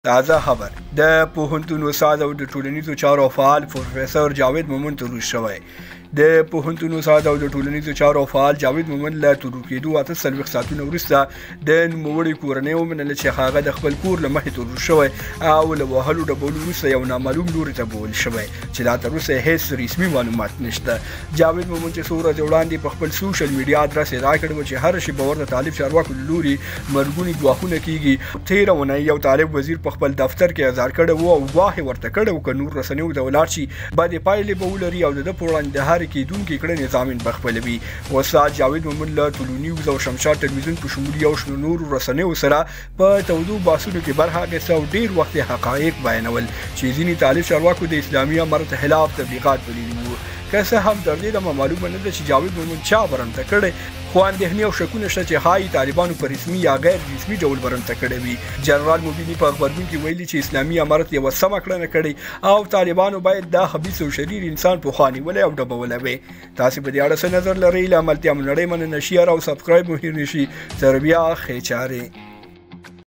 تازه خبر د پوهنتون استاد او د ټولنیزو چارو فعال پروفیسور جاوید مومن تروش شوی د پوهنتون استاد او د ټولنیزو چارو فعال جاوید مومن له تورو کېدو 48 ساعتونو وروسته د نوموړي کورنۍ ومنله چې هغه د خپل کور له مخې تورو شوی او له وهلو ډبولو وروسته یو نامعلوم لوري ته بوول شوی چې لا تر اوسه هیڅ رسمي معلومات نشته. جاوید مومن چې څو ورځې وړاندې په خپل سوشل میډیا ادرس اعلان کړی و چې هر شی به ورته طالب چارواکو له لوري مرګوني ګواښونه کیږي. تېره اونۍ یو طالب وزیر په خپل دفتر کې اظهار کړی و او ګواښ ورته کړی و که نور رسنیو ته ولاړ شي بدې پایلې به ولري او د ده په وړاندې د هرې کېدونکې کړنې ضامن به خپلوي. استاد جاوید مومن له ټولنیوز او شمشاد ټلویزیون په شمول یو شمېر نورو رسنیو سره په تودو بحثونو کې برخه اخیسته او ډېر وخت یې حقایق بیانول چې ځینې طالب چارواکو د اسلامي امارت خلاف تبلیغات بللي وو. که څه هم تر دې دمه معلومه نه ده چې جاوید مومن چا برمته کړی، خو اندېښنې او شکونه شته چې ښایي طالبانو په رسمي یا غیر رسمي ډول برمته کړی وي. جنرال مبیني په غبرګون کې ویلي چې اسلامي امارت یوه سمه کړنه کړې او طالبانو باید دا خبیث او شریر انسان پخوا نیولی او ډبولی وی. تاسې په دې اړه څه نظر لرئ؟ له عملتیا مو نړۍ مننه، شیر او سبسکرایب مو هېر نه شي. تر بیا ښې چارې.